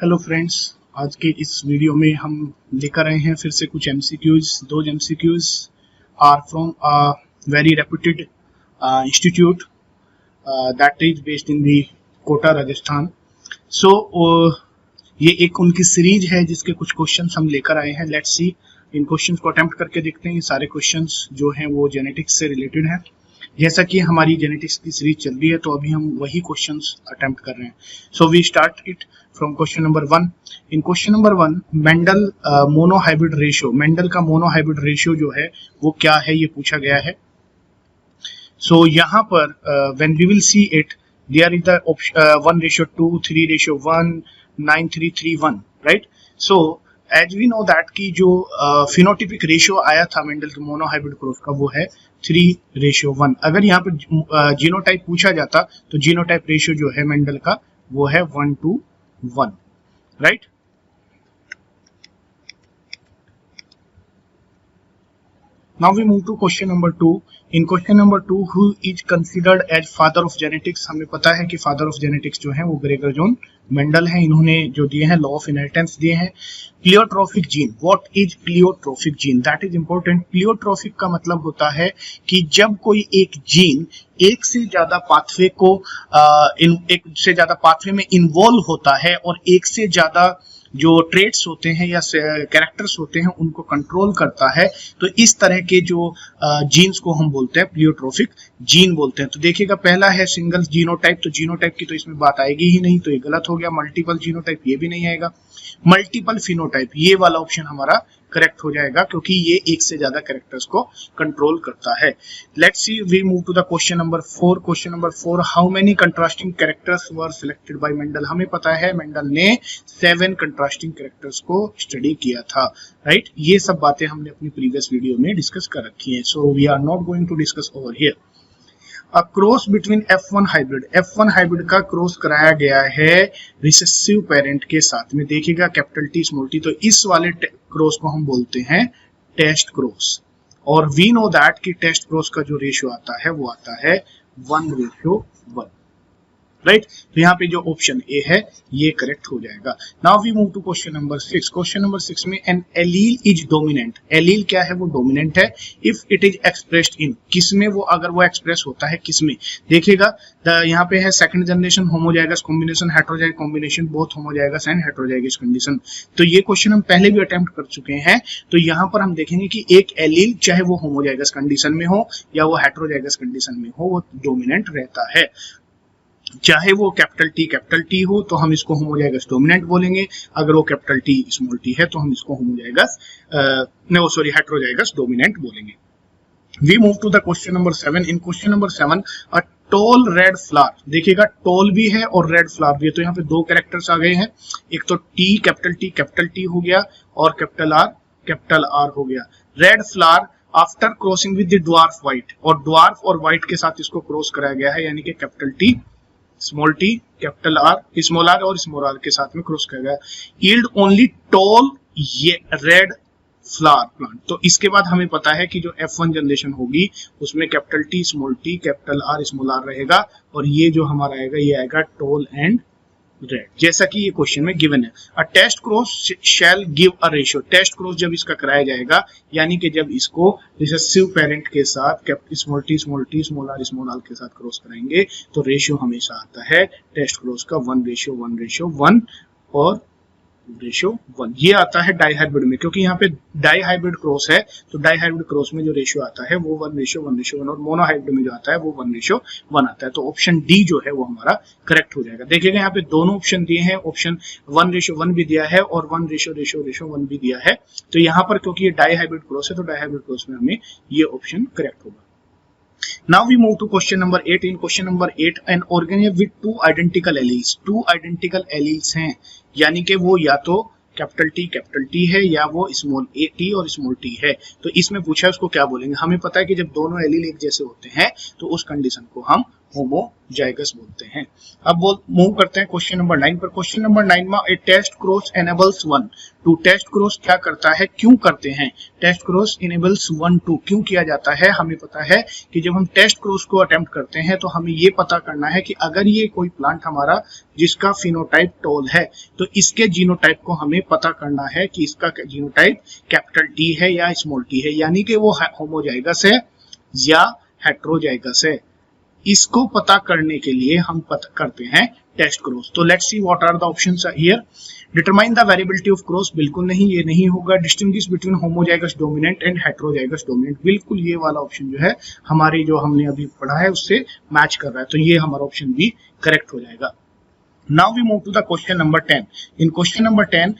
Hello friends, आज के इस वीडियो में हम लेकर आए हैं फिर से कुछ एमसीक्यूज। दो MCQs are from a very reputed institute that is based in the Kota Rajasthan. So ये एक उनकी सीरीज है जिसके कुछ क्वेश्चंस हम लेकर आए हैं। लेट्स सी, इन क्वेश्चंस को अटेम्प्ट करके देखते हैं। ये सारे क्वेश्चंस जो हैं वो जेनेटिक्स से रिलेटेड हैं। जैसा कि हमारी जेनेटिक्स की सीरीज चल रही है तो अभी हम वही क्वेश्चंस अटेम्प्ट कर रहे हैं। So we start it from question number 1। In question number 1, Mendel monohybrid ratio, Mendel का मोनोहाइब्रिड रेशियो जो है वो क्या है ये पूछा गया है। सो यहाँ पर when we will see it, there is the 1:2, 3:1, 9:3:1, right. So as we know that की जो फिनोटिपिक रेशियो आया था मेंडल के मोनोहाइब्रिड क्रॉस का वो है 3:1। अगर यहाँ पर जीनोटाइप पूछा जाता तो जीनोटाइप रेशियो जो है मेंडल का वो है 1:1, right. Now we move to question number 2. In question number 2, who is considered as father of genetics? हमें पता है कि father of genetics जो है वो ग्रेगर जॉन मेंडल है। इन्होंने जो दिए हैं लॉ ऑफ इनहेरिटेंस दिए हैं। Pleiotropic gene, what is pleiotropic gene? That is important. Pleiotropic का मतलब होता है कि जब कोई एक जीन एक से ज्यादा पाथवे को एक से ज्यादा पाथवे में इन्वॉल्व होता है और एक से ज्यादा जो ट्रेट्स होते हैं या कैरेक्टर्स होते हैं उनको कंट्रोल करता है, तो इस तरह के जो जीन्स को हम बोलते हैं प्लियोट्रोफिक जीन बोलते हैं। तो देखिएगा, पहला है सिंगल जीनोटाइप, तो जीनोटाइप की तो इसमें बात आएगी ही नहीं, तो ये गलत हो गया। मल्टीपल जीनोटाइप ये भी नहीं आएगा। मल्टीपल फिनोटाइप ये वाला ऑप्शन हमारा करेक्ट हो जाएगा क्योंकि ये एक से ज्यादा कैरेक्टर्स को कंट्रोल करता है। Let's see, we move to the question number 4। Question number 4, how many contrasting characters were selected by Mendel? हमें पता है मेंडल ने 7 कंट्रास्टिंग कैरेक्टर्स को स्टडी किया था, राइट। ये सब बातें हमने अपनी प्रीवियस वीडियो में डिस्कस कर रखी है, so we are not going to discuss over here. A cross between F1 hybrid, F1 hybrid का क्रॉस कराया गया है रिसेसिव पेरेंट के साथ में। देखिएगा कैपिटल T स्मॉल t, तो इस वाले क्रॉस को हम बोलते हैं टेस्ट क्रॉस। और वी नो दैट कि टेस्ट क्रॉस का जो रेशियो आता है वो आता है 1:1, राइट। तो यहाँ पे जो ऑप्शन ए है ये करेक्ट हो जाएगा। Now we move to question number 6। Question number 6 में an allele is dominant, allele क्या है? वो डोमिनेंट है if it is expressed in, किसमें वो अगर वो एक्सप्रेस होता है किसमें? देखिएगा यहाँ पे है second generation homozygous combination, heterozygous combination, both homozygous and heterozygous condition. तो ये क्वेश्चन हम पहले भी अटेम्प्ट कर चुके हैं। तो यहाँ पर हम देखेंगे कि एक एलील चाहे वो होमोजाइगस कंडीशन में हो या वो हेटेरोजाइगस कंडीशन में हो, वो डोमिनेंट रहता है। चाहे वो कैपिटल टी हो तो हम इसको होमोजाइगस डोमिनेंट बोलेंगे, अगर वो कैपिटल टी स्मॉल टी है तो हम इसको हेटेरोजाइगस डोमिनेंट बोलेंगे। We move to the question number 7। In question number 7, a tall red flower, देखिएगा टॉल भी है और रेड फ्लावर भी है, तो यहाँ पे दो कैरेक्टर्स आ गए हैं। एक तो कैपिटल टी हो गया और कैपिटल आर हो गया। Red flower after crossing with the dwarf white, और ड्वार्फ और व्हाइट के साथ इसको क्रॉस कराया गया है, यानी कि capital T small t, capital R, small r और स्मॉल आर के साथ में क्रॉस किया गया। यील्ड ओनली टॉल ये रेड फ्लावर प्लांट। तो इसके बाद हमें पता है कि जो F1 जनरेशन होगी उसमें capital T small t, capital R small r रहेगा, और ये जो हमारा आएगा ये आएगा टॉल एंड रेड, जैसा कि ये क्वेश्चन में गिवन है। A test cross shall give a ratio, test cross जब इसका कराया जाएगा, यानी कि जब इसको रिसेसिव पेरेंट के साथ स्मॉल टी स्मॉल आर के साथ क्रॉस कराएंगे तो रेशियो हमेशा आता है टेस्ट क्रॉस का 1:1 और रेशियो 1। ये आता है डाईहाइब्रिड में, क्योंकि यहाँ पे डाईहाइब्रिड क्रॉस है, तो डाईहाइब्रिड क्रॉस में जो रेशियो आता है वो 1:1, और मोनोहाइब्रिड में जो आता है वो 1:1 आता है। तो ऑप्शन डी जो है वो हमारा करेक्ट हो जाएगा। देखिएगा यहाँ पे दोनों ऑप्शन दिए हैं, ऑप्शन 1:1 भी दिया है और 1:1 भी दिया है। तो यहाँ पर क्योंकि ये डाईहाइब्रिड क्रॉस है तो डाईहाइब्रिड क्रॉस में हमें ये ऑप्शन करेक्ट होगा। Now we move to question number 8. In question number 8, an organism with two identical alleles हैं, यानी कि वो या तो कैपिटल टी है या वो स्मॉल ए टी और स्मॉल टी है। तो इसमें पूछा है उसको क्या बोलेंगे? हमें पता है कि जब दोनों एलील एक जैसे होते हैं तो उस कंडीशन को हम होमोजाइगस बोलते हैं। अब मूव करते हैं क्वेश्चन नंबर 9 पर। क्वेश्चन नंबर 9 में a test cross enables one two. Test cross क्या करता है, क्यों करते हैं? Test cross enables one two क्यों किया जाता है? हमें पता है कि जब हम टेस्ट क्रॉस को अटेम्प्ट करते हैं तो हमें ये पता करना है कि अगर ये कोई प्लांट हमारा जिसका फिनोटाइप टॉल है तो इसके जीनोटाइप को हमें पता करना है कि इसका जीनोटाइप कैपिटल टी है या स्मॉल टी है, यानी कि वो होमोजाइगस है या हेट्रोजाइगस है। इसको पता करने के लिए हम पता करते हैं टेस्ट क्रॉस। तो let's see what are the options here. Determine the variability of cross, बिल्कुल नहीं, ये नहीं होगा। Distinguish between homozygous dominant and heterozygous dominant, बिल्कुल ये वाला ऑप्शन जो है हमारे जो हमने अभी पढ़ा है उससे मैच कर रहा है, तो ये हमारा ऑप्शन भी करेक्ट हो जाएगा। Now we move to the question number 10. In question number 10,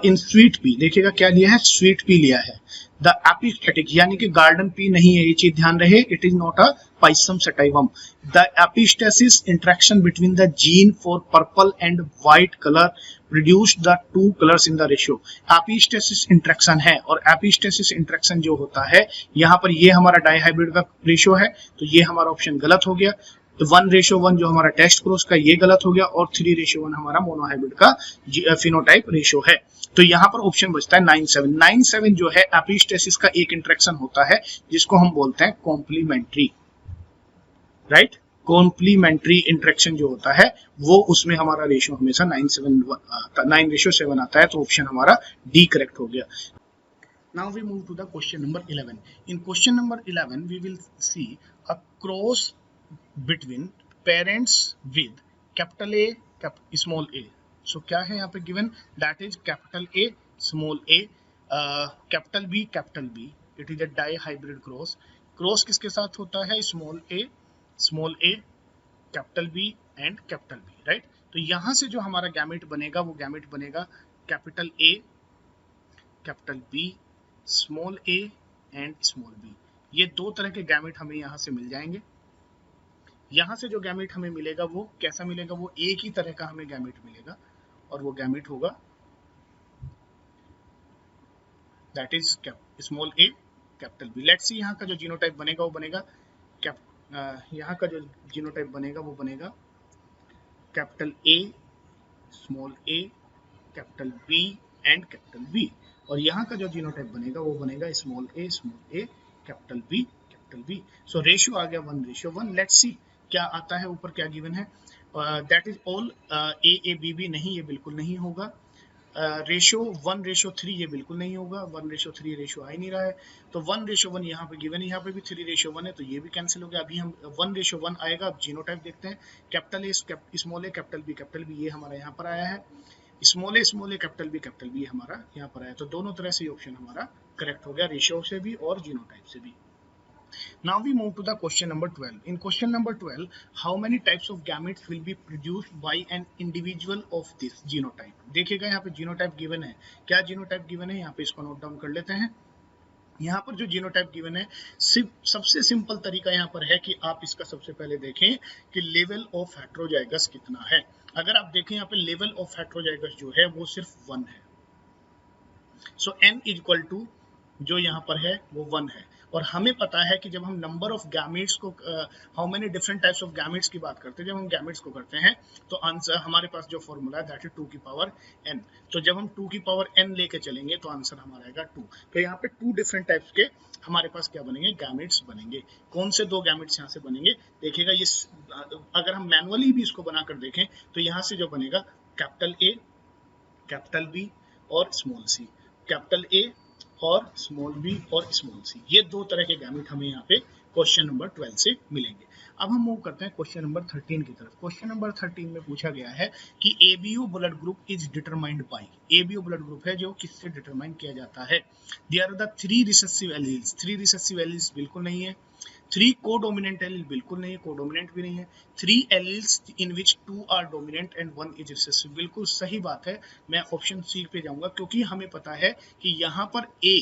in sweet pea, देखिएगा क्या लिया है, sweet pea लिया है। The epistatic यानी कि garden pea नहीं है, ये चीज ध्यान रहे, it is not a Pisum sativum. The epistasis interaction between the gene for purple and white color reduce the two colors in the ratio. Epistasis interaction है, और epistasis interaction जो होता है यहाँ पर ये हमारा डाइहाइब्रिड का रेशियो है, तो ये हमारा ऑप्शन गलत हो गया। तो 1:1 जो हमारा टेस्ट क्रॉस का ये गलत हो गया, और 3:1 हमारा मोनोहाइब्रिड का फिनोटाइप रेशियो है। तो यहाँ पर ऑप्शन बचता है 9/7। 9/7 जो है एपिस्टेसिस का एक इंटरेक्शन होता है जिसको हम बोलते हैं कॉम्प्लीमेंट्री, राइट। कॉम्प्लीमेंट्री इंटरेक्शन जो होता है वो उसमें हमारा रेशियो हमेशा 9:7 आता है, तो ऑप्शन हमारा डी करेक्ट हो गया। Now we move to the question number 11. In question number 11, we will see a cross between parents with capital A, small a. So क्या है यहाँ पे given? That is capital A, small a, capital B, capital B. It is a dihybrid cross. Cross किसके साथ होता है? small a, capital B and capital B, right? तो यहाँ से जो हमारा गैमेट बनेगा वो गैमेट बनेगा capital A, capital B, small a and small b। ये दो तरह के गैमेट हमें यहाँ से मिल जाएंगे। यहाँ से जो गैमेट हमें मिलेगा वो कैसा मिलेगा? वो एक ही तरह का हमें गैमेट मिलेगा, और वो गैमेट होगा that is small a capital B। Let's see यहाँ का जो जीनोटाइप बनेगा वो बनेगा यहाँ का जो जीनोटाइप बनेगा वो बनेगा capital A, small a, capital B and capital B। और यहाँ का जो जीनोटाइप बनेगा वो बनेगा small a, capital B। So ratio आ गया 1:1। लेट्स सी क्या आता है, ऊपर क्या गिवन है। दैट इज ऑल A, नहीं, ये बिल्कुल नहीं होगा। रेशियो 1:3 ये बिल्कुल नहीं होगा, 1:3 रेशियो आ ही नहीं रहा है। तो 1:1 यहाँ पे गिवन है, यहाँ पे भी 3:1 है, तो ये भी कैंसिल हो गया। अभी हम 1:1 आएगा। अब जीनोटाइप देखते हैं, capital A, small a, capital B ये हमारा यहाँ पर आया है। स्मॉल a, कैपिटल B हमारा यहाँ पर आया। तो दोनों तरह से ऑप्शन हमारा करेक्ट हो गया, रेशियो से भी और जीनोटाइप से भी। Now we move to the question number 12. In question number 12, how many types of gametes will be produced by an individual of this genotype? देखिएगा यहाँ पे जीनोटाइप गिवन है। क्या जीनोटाइप गिवन है? यहाँ पे इसको नोट डाउन कर लेते हैं। यहाँ पर जो जीनोटाइप गिवन है, सबसे सिंपल तरीका यहाँ पर है कि आप इसका सबसे पहले देखें कि लेवल ऑफ हेट्रोजाइगस कितना है। अगर आप देखें यहाँ पे लेवल ऑफ हेट्रोजाइगस जो है वो सिर्फ 1 है। सो n इक्वल टू जो यहाँ पर है वो 1 है, और हमें पता है कि जब हम नंबर ऑफ गैमेट्स को how many different types of gametes की बात करते हैं, जब हम गैमेट्स को करते हैं तो आंसर हमारे पास जो फॉर्मूला है दैट इज 2 की पावर n। तो जब हम 2 की पावर n लेके चलेंगे तो आंसर हमारा आएगा 2। तो यहाँ पे 2 डिफरेंट टाइप्स के हमारे पास क्या बनेंगे? गैमेट्स बनेंगे। कौन से 2 गैमेट्स यहाँ से बनेंगे? देखिएगा, ये अगर हम मैनुअली भी इसको बनाकर देखें तो यहाँ से जो बनेगा कैपिटल A, कैपिटल B और स्मॉल c, कैपिटल A और स्मॉल b और स्मॉल c, ये 2 तरह के गैमेट हमें यहाँ पे क्वेश्चन नंबर 12 से मिलेंगे। अब हम मूव करते हैं क्वेश्चन नंबर 13 की तरफ। क्वेश्चन नंबर 13 में पूछा गया है कि ABO blood group is determined by. ABO blood group है जो किससे डिटरमाइन किया जाता है? There are the 3 recessive alleles. 3 recessive alleles बिल्कुल नहीं है। 3 कोडोमिनेंट एलील बिल्कुल नहीं है, कोडोमिनेंट भी नहीं है। 3 alleles in which 2 are dominant and 1 is recessive, बिल्कुल सही बात है। मैं ऑप्शन सी पे जाऊंगा क्योंकि हमें पता है कि यहाँ पर A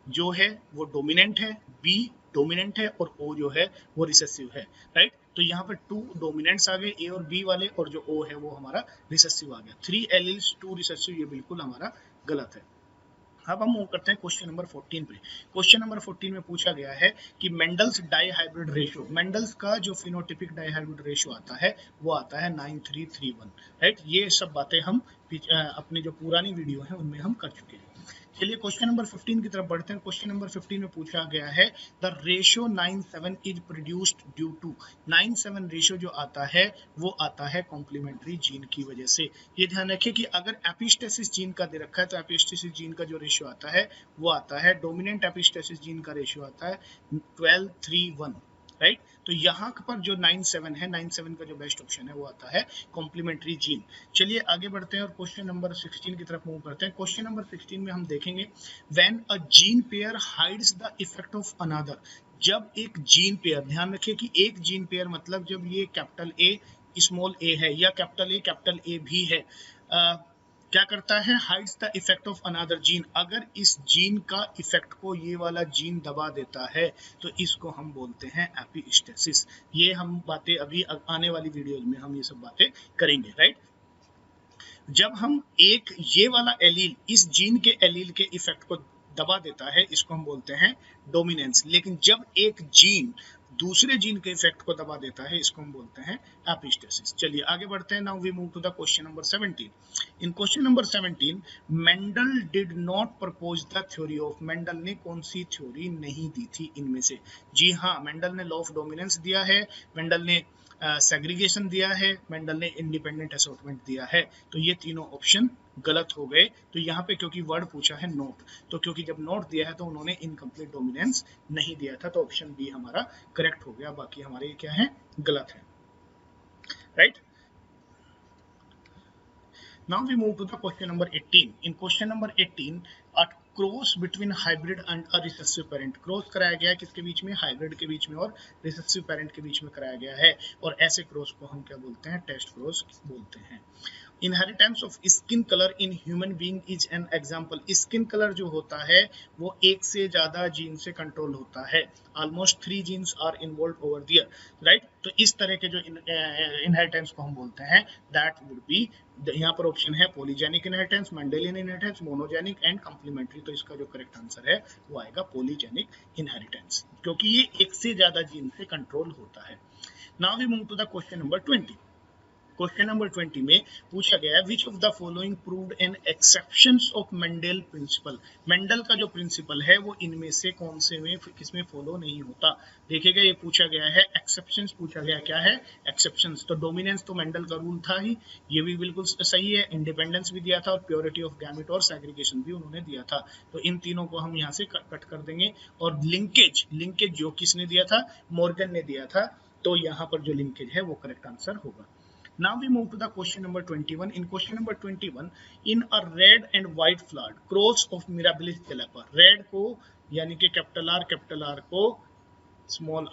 जो है वो डोमिनेंट है, B डोमिनेंट है और O जो है वो रिसेसिव है, राइट। तो यहाँ पर 2 डोमिनेंट्स आ गए A और B वाले, और जो O है वो हमारा रिसेसिव आ गया। 3 एलील्स 2 रिसेसिव, ये बिल्कुल हमारा गलत है। अब हम मूव करते हैं क्वेश्चन नंबर 14 पे। क्वेश्चन नंबर 14 में पूछा गया है कि मेंडल्स डाइहाइब्रिड रेशियो, मेंडल्स का जो फिनोटिपिक डाइहाइब्रिड रेशियो आता है वो आता है 9331, राइट। ये सब बातें हम अपनी जो पुरानी वीडियो है उनमें हम कर चुके हैं। चलिए क्वेश्चन नंबर 15 की तरफ बढ़ते हैं। क्वेश्चन नंबर 15 में पूछा गया है the ratio 97 is produced due to, 97 ratio जो आता है वो आता है कॉम्प्लीमेंट्री जीन की वजह से। ये ध्यान रखिए कि अगर एपिस्टेसिस जीन का दे रखा है तो एपिस्टेसिस जीन का जो रेशियो आता है वो आता है, डोमिनेंट एपिस्टेसिस जीन का रेशियो आता है 12:3:1, राइट। तो यहाँ पर जो 97 है, 97 का जो बेस्ट ऑप्शन है वो आता है कॉम्प्लीमेंट्री जीन। चलिए आगे बढ़ते हैं और क्वेश्चन नंबर 16 की तरफ मूव करते हैं। क्वेश्चन नंबर 16 में हम देखेंगे when a gene pair hides the effect of another, जब एक जीन पेयर, ध्यान रखिए कि एक जीन पेयर मतलब जब ये कैपिटल ए स्मॉल ए है या कैपिटल ए भी है, क्या करता है, hides the effect of another gene, अगर इस जीन का इफेक्ट को ये वाला जीन दबा देता है तो इसको हम बोलते हैं एपिस्टेसिस। ये हम बातें अभी आने वाली वीडियोज में हम ये सब बातें करेंगे, राइट। जब हम एक ये वाला एलील इस जीन के एलील के इफेक्ट को दबा देता है इसको हम बोलते हैं डोमिनेंस, लेकिन जब एक जीन दूसरे जीन के इफेक्ट को दबा देता है इसको हम बोलते हैं एपिस्टेसिस। चलिए आगे बढ़ते हैं। Now we move to the question number 17। In question number 17 Mendel did not propose the theory of, Mendel ने कौन सी थ्योरी नहीं दी थी इनमें से? जी हाँ, मेंडल ने लॉ ऑफ डोमिनेंस दिया है, मेंडल ने सेग्रीगेशन दिया है, मेंडल ने इंडिपेंडेंट असॉर्टमेंट दिया है। तो ये तीनों ऑप्शन गलत हो गए। तो यहाँ पे क्योंकि वर्ड पूछा है नोट, तो क्योंकि जब नोट दिया है तो उन्होंने इनकम्प्लीट डोमिनेंस नहीं दिया था, तो ऑप्शन बी हमारा करेक्ट हो गया। बाकी हमारे क्या है, गलत है, right. Now we move to the question number 18. In question number 18, a cross between hybrid and a recessive parent, cross कराया गया है किसके बीच में, हाइब्रिड के बीच में और रिसेसिव पेरेंट के बीच में कराया गया है, और ऐसे क्रॉस को हम क्या बोलते हैं, टेस्ट क्रॉस बोलते हैं। Inheritance of skin colour in human being is an example, skin colour जो होता है वो एक से ज्यादा जीन से कंट्रोल होता है, almost 3 genes are involved over there, right. तो इस तरह के जो इनहेरिटेंस को हम बोलते हैं दैट वुड बी, यहाँ पर ऑप्शन है polygenic inheritance, Mendelian inheritance, monogenic and complementary. तो इसका जो करेक्ट आंसर है वो आएगा पॉलीजेनिक इनहेरिटेंस, क्योंकि ये एक से ज्यादा जीन से कंट्रोल होता है। Now we move to the question number 20। Question number 20 में पूछा गया है which of the following proved an exceptions of Mendel principle, Mendel का जो प्रिंसिपल है वो इनमें से कौन से में किसमें फॉलो नहीं होता। देखिएगा ये पूछा गया है एक्सेप्शंस, पूछा गया क्या है एक्सेप्शंस, तो डोमिनेंस तो मेंडल का रूल था ही, ये भी बिल्कुल सही है, इंडिपेंडेंस भी दिया था और प्योरिटी ऑफ गैमेट और सेग्रीगेशन भी उन्होंने दिया था। तो इन तीनों को हम यहाँ से कट कर देंगे, और लिंकेज, लिंकेज जो किसने दिया था, मॉर्गन ने दिया था, तो यहाँ पर जो लिंकेज है वो करेक्ट आंसर होगा। Now we move to the question number 21. In question number 21, in a red and white flowered cross of Mirabilis jalapa, red को यानी कि कैपिटल आर को स्मॉल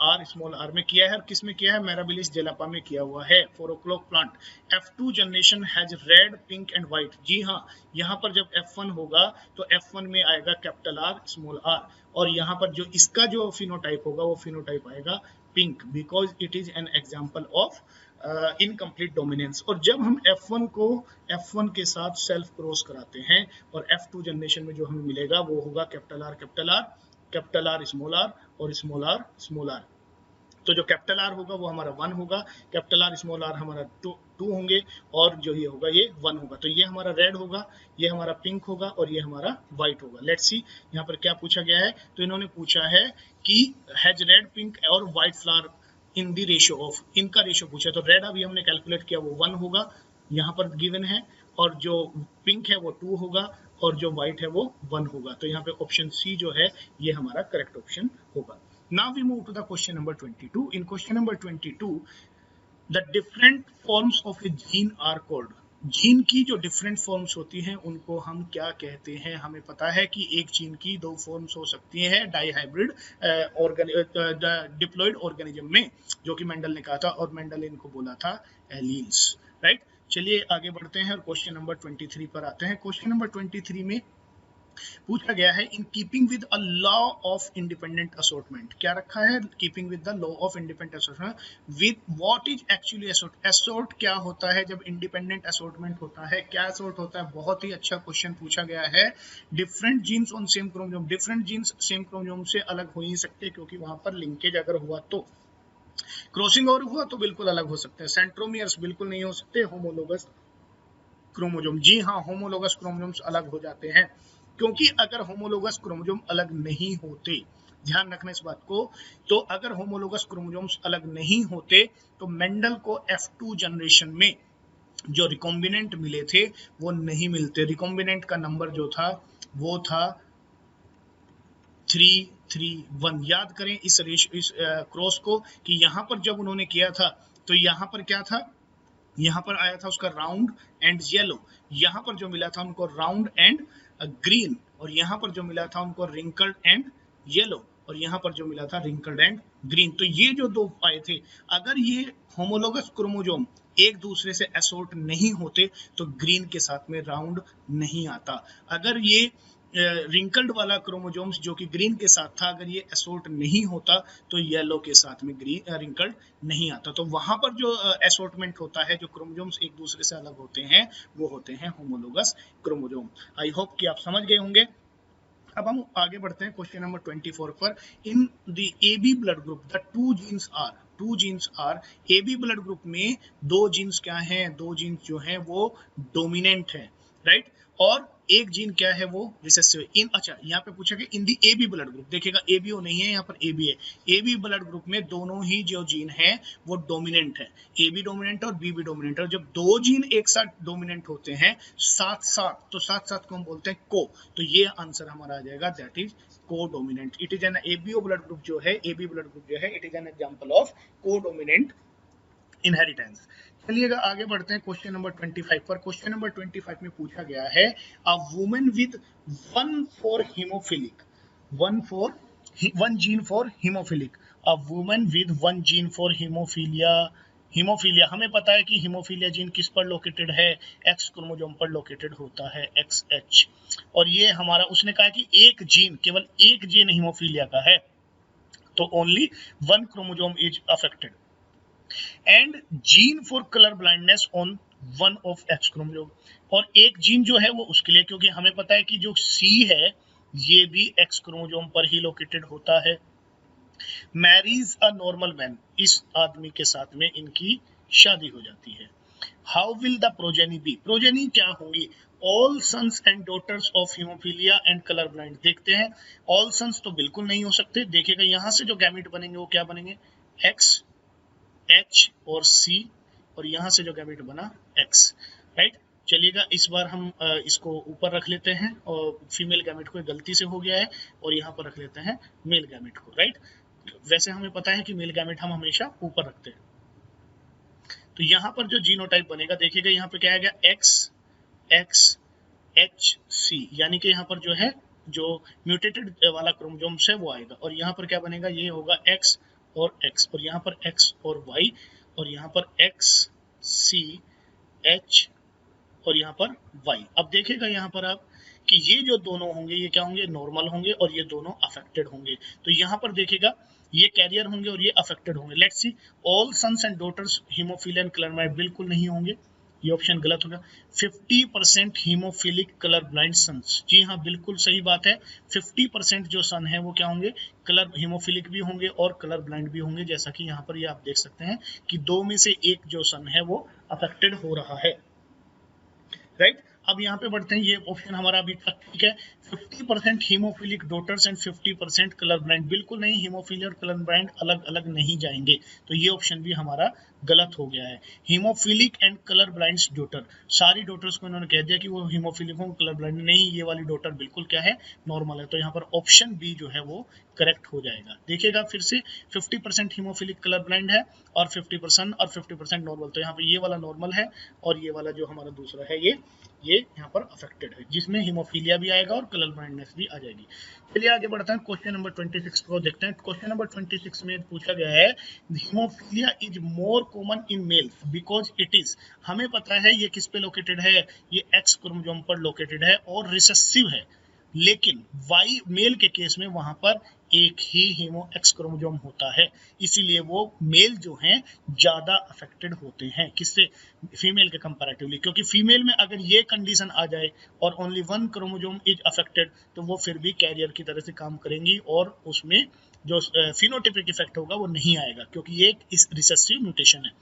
आर में किया है, और किस में किया है, मिराबिलिस जेलापा में किया हुआ है। 4 o'clock plant F2 generation has red, pink and white. जी हाँ, यहाँ पर जब F1 होगा तो F1 में आएगा कैपिटल आर स्मॉल आर, और यहाँ पर जो इसका जो फिनोटाइप होगा वो फिनोटाइप आएगा pink, because it is an example of incomplete dominance. और जब हम F1 को F1 के साथ सेल्फ क्रॉस कराते हैं और F2 जनरेशन में जो हमें मिलेगा वो होगा कैपिटल आर स्मॉल आर और स्मॉल आर। तो जो कैपिटल आर होगा वो हमारा 1 होगा, कैपिटल आर स्मॉल आर हमारा 2 होंगे, और जो ये होगा ये 1 होगा। तो ये हमारा रेड होगा, ये हमारा पिंक होगा और ये हमारा व्हाइट होगा। लेट्स सी यहाँ पर क्या पूछा गया है। तो इन्होंने पूछा है कि हैज रेड, पिंक और white flower in the ratio of, इनका रेशियो पूछा। तो रेड अभी हमने कैलकुलेट किया वो 1 होगा, यहाँ पर गिवन है, और जो पिंक है वो 2 होगा, और जो व्हाइट है वो 1 होगा। तो यहाँ पे ऑप्शन सी जो है ये हमारा करेक्ट ऑप्शन होगा। Now we move to the question number 22. In question number 22, the different forms of a gene are called. Gene की जो डिफरेंट फॉर्म्स होती हैं उनको हम क्या कहते हैं। हमें पता है कि एक जीन की 2 फॉर्म्स हो सकती हैं डाइहाइब्रिड डिप्लॉइड ऑर्गेनिज्म में, जो कि मेंडल ने कहा था, और मेंडल ने इनको बोला था एलील्स, राइट। चलिए आगे बढ़ते हैं और क्वेश्चन नंबर 23 पर आते हैं। क्वेश्चन नंबर 23 में पूछा गया है in keeping with a law of independent assortment, क्या रखा है keeping with the law of independent assortment with what is actually assort. Assort क्या होता है जब इंडिपेंडेंट असॉर्टमेंट होता है, क्या असॉर्ट होता है? बहुत ही अच्छा क्वेश्चन पूछा गया है। Different genes on same chromosome, different genes same chromosome से अलग हो ही सकते क्योंकि वहां पर लिंकेज अगर हुआ तो, क्रॉसिंग ओवर हुआ तो बिल्कुल अलग हो सकते हैं। सेंट्रोमियर्स बिल्कुल नहीं हो सकते। होमोलोगस क्रोमोसोम, जी हाँ, होमोलोगस क्रोमोसोम्स अलग हो जाते हैं क्योंकि अगर होमोलोगस क्रोमोसोम अलग नहीं होते, ध्यान रखना इस बात को, तो अगर होमोलोगस क्रोमोसोम्स अलग नहीं होते तो मेंडल को F2 जनरेशन में जो रिकॉम्बिनेंट मिले थे वो नहीं मिलते। रिकॉम्बिनेंट का नंबर जो था वो था 331। याद करें इस क्रॉस को कि यहां पर जब उन्होंने किया था तो यहां पर क्या था, यहां पर आया था उसका राउंड एंड येलो, यहां पर जो मिला था उनको राउंड एंड ग्रीन, और यहां पर जो मिला था उनको रिंकल्ड एंड येलो, और यहां पर जो मिला था रिंकल्ड एंड ग्रीन। तो ये जो दो आए थे, अगर ये होमोलोगस क्रोमोसोम एक दूसरे से एसोर्ट नहीं होते तो ग्रीन के साथ में राउंड नहीं आता। अगर ये रिंकल्ड वाला क्रोमोसोम्स जो कि ग्रीन के साथ था, अगर ये एसोर्ट नहीं होता तो येलो के साथ में ग्रीन रिंकल्ड नहीं आता। तो वहां पर जो एसोर्टमेंट होता है, जो क्रोमोसोम्स एक दूसरे से अलग होते हैं, वो होते हैं होमोलोगस क्रोमोसोम। आई होप कि आप समझ गए होंगे। अब हम आगे बढ़ते हैं क्वेश्चन नंबर 24 पर। In the AB blood group the two genes are AB blood group में दो जीन्स क्या हैं, दो जीन्स जो हैं वो डोमिनेंट हैं, राइट, और एक जीन क्या है वो रिसेसिव। इन अच्छा यहाँ पे पूछा गया इन दी AB ब्लड ग्रुप, देखिएगा ABO नहीं है, यहाँ पर AB है। AB ब्लड ग्रुप में दोनों ही जो जीन है वो डोमिनेंट है, AB डोमिनेंट और BB डोमिनेंट। और जब दो जीन एक साथ डोमिनेंट होते हैं साथ साथ, तो साथ साथ को हम बोलते हैं को, तो ये आंसर हमारा आ जाएगा, दैट इज को dominant. It is an ABO blood group जो है, AB ब्लड ग्रुप जो है, it is an example of को डोमिनेंट इनहेरिटेंस। चलिएगा आगे बढ़ते हैं क्वेश्चन नंबर 25 पर। क्वेश्चन नंबर 25 में पूछा गया है a woman with one gene for haemophilic, a woman with one gene for haemophilia हमें पता है कि हीमोफीलिया जीन किस पर लोकेटेड है, एक्स क्रोमोसोम पर लोकेटेड होता है, XX। और ये हमारा उसने कहा कि एक जीन, केवल एक जीन हीमोफीलिया का है, तो only one chromosome is affected and gene for colour blindness on one of x chromosome, और एक जीन जो है वो उसके लिए, क्योंकि हमें पता है कि जो C है ये भी एक्स क्रोमोसोम पर ही लोकेटेड होता है। मैरीज अ नॉर्मल मैन, इस आदमी के साथ में इनकी शादी हो जाती है। How will the progeny be, progeny क्या होंगी, all sons and daughters of haemophilia and colour blind. देखते हैं, ऑल सन्स तो बिल्कुल नहीं हो सकते, देखिएगा यहां से जो गैमेट बनेंगे वो क्या बनेंगे, X, H और C, और यहां से जो गैमेट बना X, राइट। चलिएगा इस बार हम इसको ऊपर रख लेते हैं, और फीमेल गैमेट को गलती से हो गया है, और यहाँ पर रख लेते हैं मेल गैमेट को, राइट। वैसे हमें पता है कि मेल गैमेट हम हमेशा ऊपर रखते हैं। तो यहाँ पर जो जीनोटाइप बनेगा, देखिएगा यहाँ पे क्या आएगा, XXHC, यानी कि यहाँ पर जो है जो म्यूटेटेड वाला क्रोमोसोम्स है वो आएगा, और यहाँ पर क्या बनेगा, ये होगा X और X, और यहाँ पर X और Y, और यहाँ पर XCH और यहाँ पर Y। अब देखिएगा यहाँ पर आप कि ये जो दोनों होंगे ये क्या होंगे, नॉर्मल होंगे, और ये दोनों अफेक्टेड होंगे। तो यहाँ पर देखिएगा ये कैरियर होंगे और ये अफेक्टेड होंगे। Let's see, all sons and daughters haemophilia and colour blind, बिल्कुल नहीं होंगे, ये ऑप्शन गलत होगा। 50% हीमोफिलिक कलर ब्लाइंड सन्स, जी हाँ बिल्कुल सही बात है, 50% जो सन है वो क्या होंगे, कलर हीमोफिलिक भी होंगे और कलर ब्लाइंड भी होंगे, जैसा कि यहाँ पर ये आप देख सकते हैं कि दो में से एक जो सन है वो अफेक्टेड हो रहा है, राइट। अब यहाँ पे बढ़ते हैं, ये ऑप्शन हमारा अभी तक ठीक है। 50% haemophilic daughters and 50% colour blind, बिल्कुल नहीं, हीमोफिलिया और कलर ब्लाइंड अलग अलग नहीं जाएंगे, तो ये ऑप्शन भी हमारा गलत हो गया है। Haemophilic and colour blind daughter, सारी डॉटर्स को इन्होंने कह दिया कि वो हीमोफिलिक हो, कलर ब्लाइंड नहीं, ये वाली डॉटर बिल्कुल क्या है, नॉर्मल है, तो यहाँ पर ऑप्शन बी जो है वो करेक्ट हो जाएगा। देखिएगा फिर से, 50% हीमोफिलिक कलर ब्लाइंड है और 50% नॉर्मल, तो यहाँ पे ये वाला नॉर्मल है, और ये वाला जो हमारा दूसरा है ये यहाँ पर अफेक्टेड है, जिसमें हीमोफीलिया भी आएगा और कलर ब्लाइंडनेस भी आ जाएगी। चलिए आगे बढ़ते हैं, क्वेश्चन नंबर 26 को देखते हैं। क्वेश्चन नंबर 26 में पूछा गया है haemophilia is more common in males because it is, हमें पता है ये किस पे लोकेटेड है, ये एक्स क्रोमोसोम पर लोकेटेड है और रिसेसिव है, लेकिन वाई मेल के केस में वहां पर एक ही हीमो एक्स क्रोमोसोम होता है, इसीलिए वो मेल जो हैं ज्यादा अफेक्टेड होते हैं किससे, फीमेल के कंपैरेटिवली, क्योंकि फीमेल में अगर ये कंडीशन आ जाए और only one chromosome is affected तो वो फिर भी कैरियर की तरह से काम करेंगी और उसमें जो फिनोटाइपिक इफेक्ट होगा वो नहीं आएगा, क्योंकि ये एक रिसेसिव म्यूटेशन है।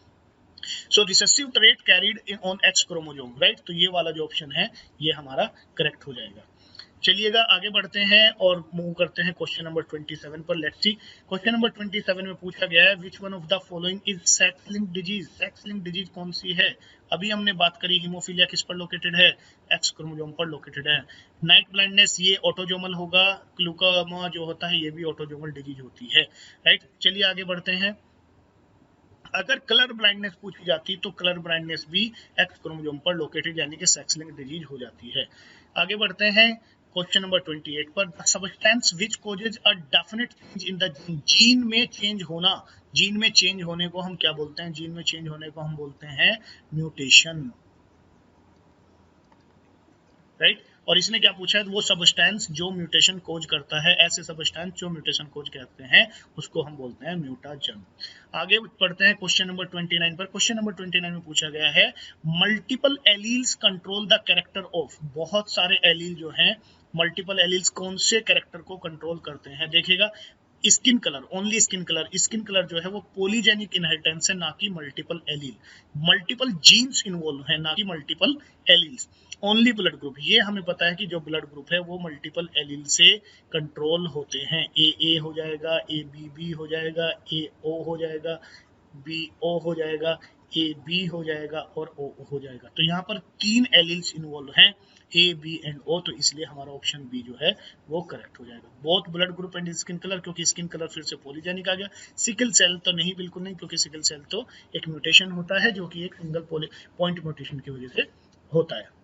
So recessive trait carried in on X chromosome, right, तो ये वाला जो ऑप्शन है ये हमारा करेक्ट हो जाएगा। चलिएगा आगे बढ़ते हैं और मूव करते हैं क्वेश्चन नंबर 27 पर। लेट्स सी, क्वेश्चन नंबर 27 में पूछा गया है which one of the following is sex linked disease. Sex linked disease कौन सी है? अभी हमने बात करी हीमोफीलिया किस पर लोकेटेड है, एक्स क्रोमोसोम पर लोकेटेड है। नाइट ब्लाइंडनेस ये ऑटोजोमल होगा, ग्लूकोमा जो होता है ये भी ऑटोजोमल डिजीज होती है, राइट। चलिए आगे बढ़ते हैं। अगर कलर ब्लाइंडनेस पूछी जाती तो कलर ब्लाइंडनेस भी एक्स क्रोमोसोम पर लोकेटेड यानी कि सेक्स लिंक्ड डिजीज हो जाती है। आगे बढ़ते हैं क्वेश्चन नंबर 28 पर। Substance which causes a definite change in the gene. Gene में चेंज होना, जीन में चेंज होने को हम क्या बोलते हैं? जीन में चेंज होने को हम बोलते हैं म्यूटेशन, राइट। और इसने क्या पूछा है, वो सब्सटेंस जो म्यूटेशन कोज करता है, ऐसे सब्सटेंस जो म्यूटेशन कोज करते हैं उसको हम बोलते हैं म्यूटाजन। आगे बढ़ते हैं क्वेश्चन नंबर 29 पर। क्वेश्चन नंबर 29 में पूछा गया है multiple alleles control the character of. बहुत सारे एलील जो हैं, मल्टीपल एलील्स कौन से कैरेक्टर को कंट्रोल करते हैं? देखिएगा, skin colour, only skin colour. Skin colour जो है वो पॉलीजेनिक इनहेरिटेंस है, ना कि multiple allele. Multiple genes involve है, ना कि multiple alleles. Only blood group, ये हमें पता है कि जो ब्लड ग्रुप है वो मल्टीपल एलील से कंट्रोल होते हैं। ए हो जाएगा, ए बी हो जाएगा, ए ओ हो जाएगा, बी ओ हो जाएगा, ए बी हो जाएगा और ओ हो जाएगा। तो यहाँ पर 3 एलील्स इन्वॉल्व हैं, ए बी एंड ओ, तो इसलिए हमारा ऑप्शन बी जो है वो करेक्ट हो जाएगा। Both blood group and skin colour, क्योंकि स्किन कलर फिर से पॉलीजेनिक आ गया। सिकल सेल तो नहीं, बिल्कुल नहीं, क्योंकि सिकल सेल तो एक म्यूटेशन होता है जो कि एक सिंगल पॉइंट म्यूटेशन की वजह से होता है।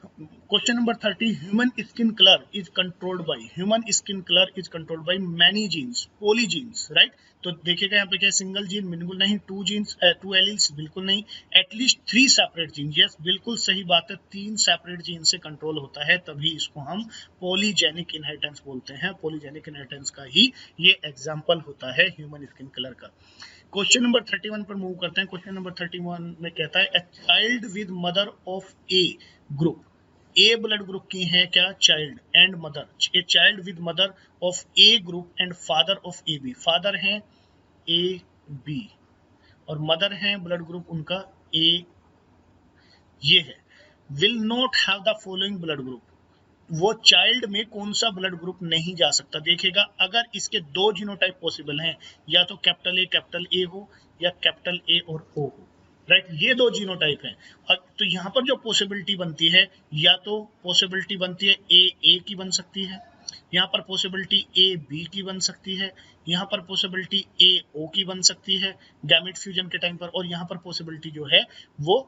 Question number 30, human skin colour is controlled by, human skin colour is controlled by many genes, polygenes, right. तो देखिएगा यहाँ पे क्या, सिंगल जीन बिल्कुल नहीं, 2 जीन्स 2 एलील्स बिल्कुल नहीं, एटलीस्ट 3 सेपरेट जीन, यस बिल्कुल सही बात है, 3 सेपरेट जीन से कंट्रोल होता है, तभी इसको हम पॉलीजेनिक इनहेरिटेंस बोलते हैं। पॉलीजेनिक इनहेरिटेंस का ही ये एग्जांपल होता है ह्यूमन स्किन कलर का। क्वेश्चन नंबर 31 पर मूव करते हैं। क्वेश्चन नंबर 31 में कहता है a child with mother of A group. A blood group की है क्या, child and mother, a child with mother of A group and father of A B. Father हैं ए बी और मदर हैं blood group उनका A, ये है, will not have the following blood group. वो चाइल्ड में कौन सा ब्लड ग्रुप नहीं जा सकता? देखिएगा, अगर इसके 2 जीनोटाइप पॉसिबल हैं, या तो कैपिटल ए हो या कैपिटल ए और ओ हो, राइट, ये 2 जीनोटाइप हैं। तो यहाँ पर जो पॉसिबिलिटी बनती है, या तो पॉसिबिलिटी बनती है ए की बन सकती है, यहाँ पर पॉसिबिलिटी ए बी की बन सकती है, यहाँ पर पॉसिबिलिटी ए ओ की बन सकती है गैमेट फ्यूजन के टाइम पर, और यहाँ पर पॉसिबिलिटी जो है वो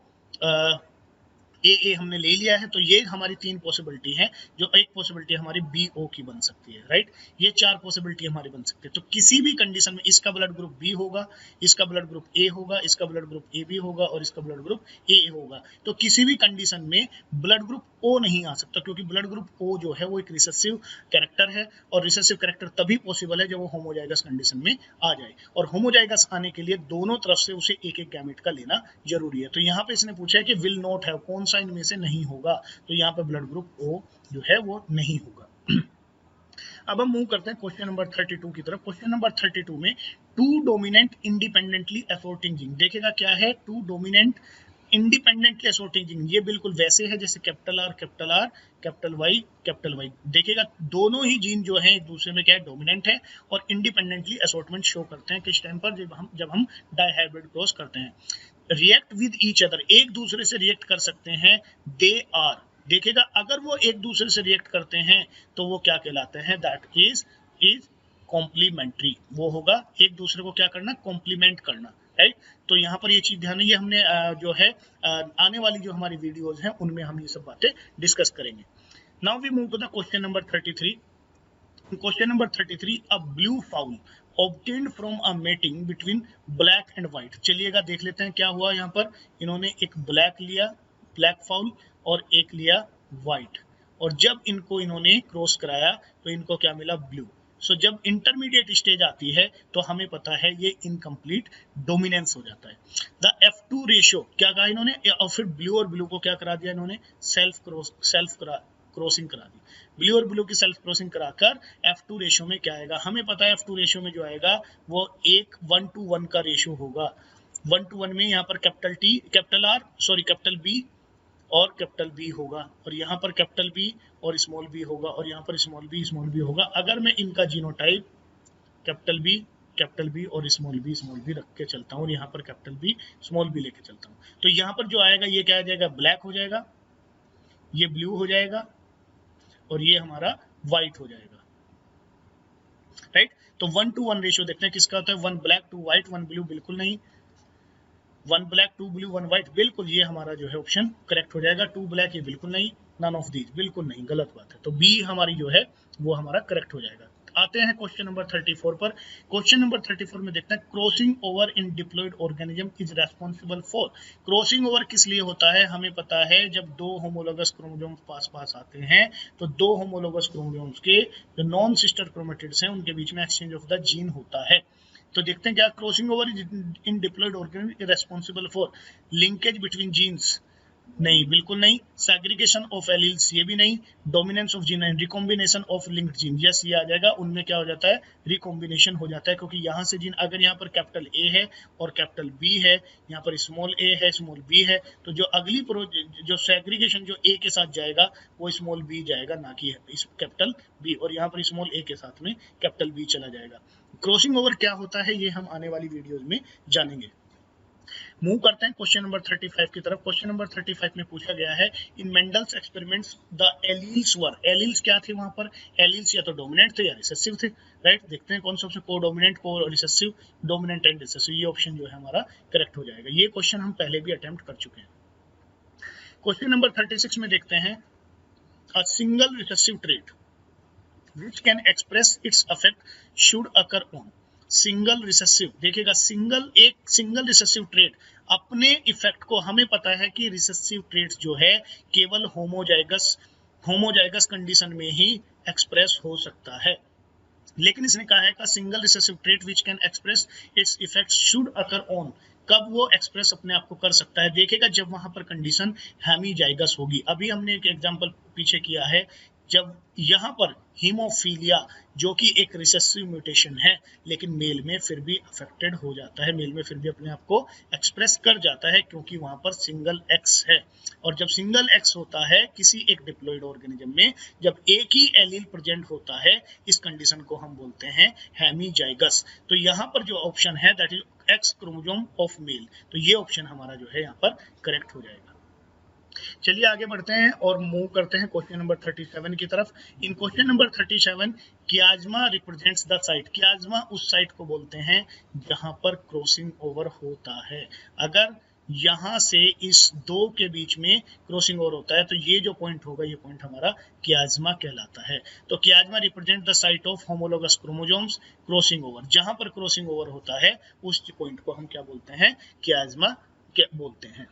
ए हमने ले लिया है। तो ये हमारी 3 पॉसिबिलिटी है, जो एक पॉसिबिलिटी हमारी बी ओ की बन सकती है, राइट। ये 4 पॉसिबिलिटी हमारी बन सकती है। तो किसी भी कंडीशन में इसका ब्लड ग्रुप बी होगा, इसका ब्लड ग्रुप ए होगा, इसका ब्लड ग्रुप ए बी होगा और इसका ब्लड ग्रुप ए होगा। तो किसी भी कंडीशन में ब्लड ग्रुप ओ नहीं आ सकता, क्योंकि ब्लड ग्रुप ओ जो है वो एक रिसेसिव कैरेक्टर है, और रिसेसिव कैरेक्टर तभी पॉसिबल है जब वो होमोजाइगस कंडीशन में आ जाए, और होमोजाइगस आने के लिए दोनों तरफ से उसे एक एक गैमेट का लेना जरूरी है। तो यहाँ पे इसने पूछा है कि विल नॉट हैव, कौन सा इनमें से नहीं होगा, तो यहाँ पे ब्लड ग्रुप ओ जो है वो नहीं होगा। अब हम मूव करते हैं क्वेश्चन नंबर 32 की तरफ। क्वेश्चन नंबर 32 में 2 डोमिनेंट इंडिपेंडेंटली असोर्टिंग जीन, देखेगा क्या है, 2 डोमिनेंट इंडिपेंडेंटली असोर्टिंग जीन, ये बिल्कुल वैसे है जैसे कैपिटल आर कैपिटल वाई। देखिएगा दोनों ही जीन जो है एक दूसरे में क्या है, डोमिनेंट है, और इंडिपेंडेंटली असोर्टमेंट शो करते हैं किस टाइम पर, जब हम डाइहाइब्रिड क्रॉस करते हैं। रिएक्ट विद ईच अदर, एक दूसरे से रिएक्ट कर सकते हैं, दे आर। देखिएगा अगर वो एक दूसरे से रिएक्ट करते हैं तो वो क्या कहलाते हैं, दैट इज कॉम्प्लीमेंट्री। वो होगा एक दूसरे को क्या करना, कॉम्प्लीमेंट करना, राइट। तो यहाँ पर ये चीज ध्यान है, ये हमने जो है आने वाली जो हमारी वीडियोज हैं उनमें हम ये सब बातें डिस्कस करेंगे। Now we move to the question number 33। Question number 33, a blue fowl obtained from a mating between black and white। चलिएगा देख लेते हैं क्या हुआ यहाँ पर। इन्होंने एक ब्लैक लिया, ब्लैक फाउल, और एक लिया व्हाइट, और जब इनको इन्होंने क्रॉस कराया तो इनको क्या मिला, ब्लू। सो जब इंटरमीडिएट स्टेज आती है तो हमें पता है ये इनकम्प्लीट डोमिनेंस हो जाता है। द F2 रेशियो क्या कहा इन्होंने, और फिर ब्लू और ब्लू को क्या करा दिया इन्होंने, सेल्फ क्रॉसिंग करा दी। ब्लू और ब्लू की सेल्फ क्रॉसिंग कराकर F2 रेशियो में क्या आएगा, हमें पता है F2 रेशियो में जो आएगा वो एक 1:1 का रेशियो होगा। 1:1 में यहाँ पर कैपिटल बी और कैपिटल बी होगा, और यहाँ पर कैपिटल बी और स्मॉल बी होगा, और यहाँ पर स्मॉल बी होगा। अगर मैं इनका जीनोटाइप कैपिटल बी और स्मॉल बी रख के चलता हूँ, और यहाँ पर कैपिटल बी स्मॉल बी लेके चलता हूँ, तो यहाँ पर जो आएगा ये क्या आ जाएगा, ब्लैक हो जाएगा, ये ब्लू हो जाएगा, और ये हमारा व्हाइट हो जाएगा, राइट। तो 1:1 रेशियो देखते हैं किसका होता है, 1 ब्लैक 2 व्हाइट 1 ब्लू, बिल्कुल नहीं। 1 ब्लैक 2 ब्लू 1 व्हाइट, बिल्कुल ये हमारा जो है ऑप्शन करेक्ट हो जाएगा। 2 ब्लैक ये बिल्कुल नहीं, नन ऑफ दीज, बिल्कुल नहीं, गलत बात है। तो बी हमारी जो है वो हमारा करेक्ट हो जाएगा। आते हैं क्वेश्चन नंबर 34 पर। क्वेश्चन नंबर 34 में देखते हैं, crossing over in diploid organism is responsible for. Crossing over किस लिए होता है, हमें पता है जब दो होमोलोगस क्रोमोसोम्स पास आते हैं तो दो होमोलोगस क्रोमोसोम्स के जो नॉन सिस्टर क्रोमेटिड्स हैं उनके बीच में एक्सचेंज ऑफ द जीन होता है। तो देखते हैं क्या crossing over in diploid organism responsible for linkage between genes, नहीं, बिल्कुल नहीं। सेग्रीगेशन ऑफ एलील्स, ये भी नहीं। Dominance of gene and recombination of linked gene, yes ये आ जाएगा। उनमें क्या हो जाता है, रिकॉम्बिनेशन हो जाता है, क्योंकि यहाँ से जीन, अगर यहाँ पर कैपिटल ए है और कैपिटल बी है, यहाँ पर स्मॉल ए है स्मॉल बी है, तो जो अगली जो सेग्रीगेशन जो ए के साथ जाएगा वो स्मॉल बी जाएगा, ना कि कैपिटल बी, और यहाँ पर स्मॉल ए के साथ में कैपिटल बी चला जाएगा। क्रॉसिंग ओवर क्या होता है ये हम आने वाली वीडियोज में जानेंगे। मूव करते हैं क्वेश्चन नंबर 35 की तरफ। क्वेश्चन नंबर 35 में पूछा गया है, in Mendel's experiments the alleles were, alleles क्या थे वहां पर, एलील्स या तो डोमिनेंट थे या रिसेसिव थे, राइट। देखते हैं कौन सा ऑप्शन, को डोमिनेंट, को रिसेसिव, डोमिनेंट एंड रिसेसिव, ये ऑप्शन जो है हमारा करेक्ट हो जाएगा। ये क्वेश्चन हम पहले भी अटेम्प्ट कर चुके हैं। क्वेश्चन नंबर 36 में देखते हैं, a single recessive trait which can express its effect should occur on। Single recessive, देखिएगा सिंगल रिसेसिव ट्रेट अपने इफेक्ट को, हमें पता है कि रिसेसिव ट्रेट जो है केवल होमोजाइगस कंडीशन में ही एक्सप्रेस हो सकता है, लेकिन इसने कहा है कि single recessive trait which can express it's effects should occur on, कब वो एक्सप्रेस अपने आप को कर सकता है, देखेगा जब वहां पर कंडीशन हेमीजाइगस होगी। अभी हमने एक एग्जांपल पीछे किया है, जब यहाँ पर हीमोफीलिया जो कि एक रिसेसिव म्यूटेशन है लेकिन मेल में फिर भी अफेक्टेड हो जाता है, मेल में फिर भी अपने आप को एक्सप्रेस कर जाता है, क्योंकि वहां पर सिंगल एक्स है। और जब सिंगल एक्स होता है किसी एक डिप्लॉयड ऑर्गेनिज्म में, जब एक ही एलील प्रेजेंट होता है, इस कंडीशन को हम बोलते हैं हेमीजाइगस। तो यहाँ पर जो ऑप्शन है that is x chromosome of male, तो ये ऑप्शन हमारा जो है यहाँ पर करेक्ट हो जाएगा। चलिए आगे बढ़ते हैं और मूव करते हैं क्वेश्चन नंबर 37 की तरफ। In question number 37, chiasma represents the site, chiasma उस साइट को बोलते हैं जहां पर क्रॉसिंग ओवर होता है। अगर यहां से इस दो के बीच में क्रॉसिंग ओवर होता है तो ये जो पॉइंट होगा, ये पॉइंट हमारा कियाज्मा कहलाता है। तो chiasma represent the site of homologous chromosomes crossing over, जहां पर क्रॉसिंग ओवर होता है उस पॉइंट को हम क्या बोलते हैं, कियाज्मा बोलते हैं।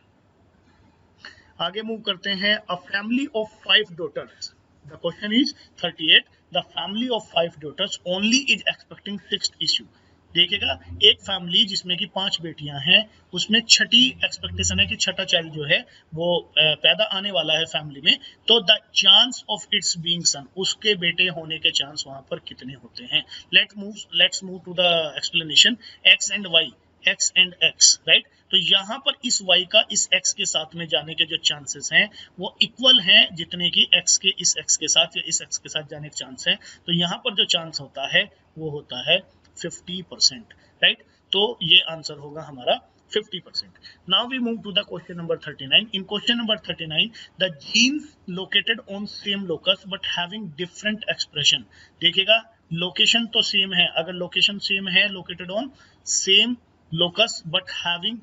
आगे मूव करते हैं, a family of 5 daughters, the question is 38, the family of 5 daughters only is expecting 6th issue. देखिएगा एक फैमिली जिसमें कि 5 बेटियां हैं, उसमें छठी एक्सपेक्टेशन है कि छठा चाइल्ड जो है वो पैदा आने वाला है फैमिली में, तो the chance of its being son, उसके बेटे होने के चांस वहां पर कितने होते हैं। Let's move to the explanation, X and Y, X and X, right. तो यहाँ पर इस y का इस x के साथ में जाने के जो चांसेस हैं वो इक्वल हैं जितने कि x के इस x के साथ या इस x के साथ जाने के चांस है। तो यहाँ पर जो चांस होता है वो होता है 50%, राइट। तो ये आंसर होगा हमारा 50%। Now we move to the question number 39। In question number 39, the genes located on same locus but having different expression. देखिएगा लोकेशन तो सेम है, अगर लोकेशन सेम है, located on same locus but having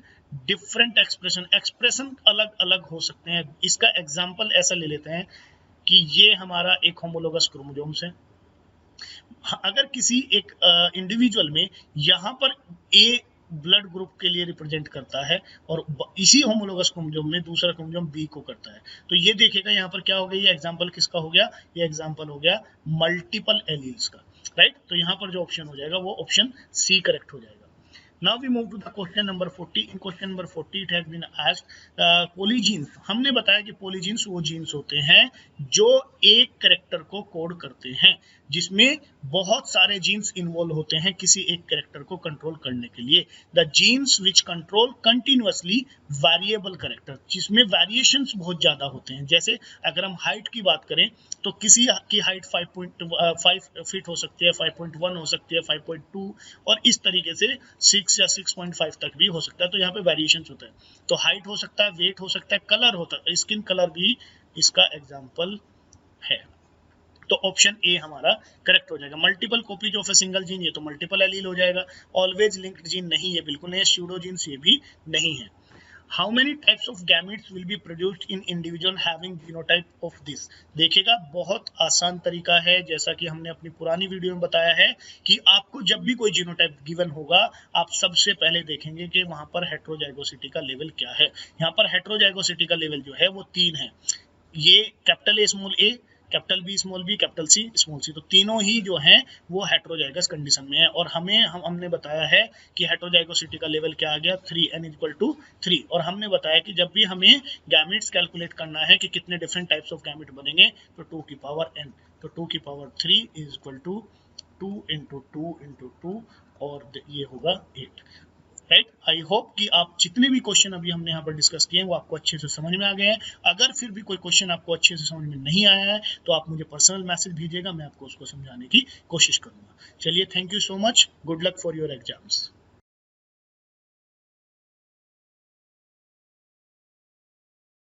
different expression अलग अलग हो सकते हैं। इसका एग्जांपल ऐसा ले लेते हैं कि ये हमारा एक होमोलोगस क्रोमोसोम्स है, अगर किसी एक इंडिविजुअल में यहाँ पर ए ब्लड ग्रुप के लिए रिप्रेजेंट करता है और इसी होमोलोगस क्रोमोसोम में दूसरा क्रोमोसोम बी को करता है। तो ये देखिएगा यहाँ पर क्या हो गया, ये एग्जांपल किसका हो गया, ये एग्जांपल हो गया मल्टीपल एलील्स का, राइट। तो यहाँ पर जो ऑप्शन हो जाएगा वो ऑप्शन सी करेक्ट हो जाएगा। Now we move to the question number 40. In question number 40 it has been asked polygenes। हमने बताया कि polygenes वो जीन्स होते हैं जो एक कैरेक्टर को कोड करते हैं, जिसमें बहुत सारे जीन्स इन्वॉल्व होते हैं किसी एक कैरेक्टर को कंट्रोल करने के लिए। The jeans which control continuously variable character, जिसमें वेरिएशंस बहुत ज्यादा होते हैं। जैसे अगर हम हाइट की बात करें तो किसी की हाइट 5.5 फीट हो सकती है, 5.1 हो सकती है, 5.2 और इस तरीके से 6 या 6.5 तक भी हो सकता है। तो यहाँ पे वेरिएशंस होता है। तो हाइट हो सकता है, वेट हो सकता है, कलर होता है, स्किन कलर भी इसका एग्जाम्पल है। तो ऑप्शन ए हमारा करेक्ट हो जाएगा। Multiple copies of a single gene, ये तो मल्टीपल एलील हो जाएगा। ऑलवेज लिंक्ड जीन नहीं, ये बिल्कुल नहीं है। स्यूडो जीन्स ये भी नहीं है। How many types of gametes will be produced in individual having genotype of this? देखिएगा बहुत आसान तरीका है, जैसा कि हमने अपनी पुरानी वीडियो में बताया है कि आपको जब भी कोई जीनोटाइप गिवन होगा आप सबसे पहले देखेंगे कि वहां पर हेट्रोजाइगोसिटी का लेवल क्या है। यहाँ पर हेट्रोजाइगोसिटी का लेवल जो है वो 3 है। ये capital A small a, capital B small b, capital C small c, तो तीनों ही जो हैं वो हेट्रोजाइगस कंडीशन में है। और हमने बताया है कि हेट्रोजाइगोसिटी का लेवल क्या आ गया, 3 n = 3। और हमने बताया कि जब भी हमें गैमेट्स कैलकुलेट करना है कि कितने डिफरेंट टाइप्स ऑफ गैमेट बनेंगे तो 2 की पावर n, तो 2 की पावर 3 = 2 × 2 × 2 और ये होगा 8, राइट। आई होप कि आप जितने भी क्वेश्चन अभी हमने यहाँ पर डिस्कस किए हैं वो आपको अच्छे से समझ में आ गए हैं। अगर फिर भी कोई क्वेश्चन आपको अच्छे से समझ में नहीं आया है तो आप मुझे पर्सनल मैसेज भेजिएगा, मैं आपको उसको समझाने की कोशिश करूंगा। चलिए, thank you so much, good luck for your exams.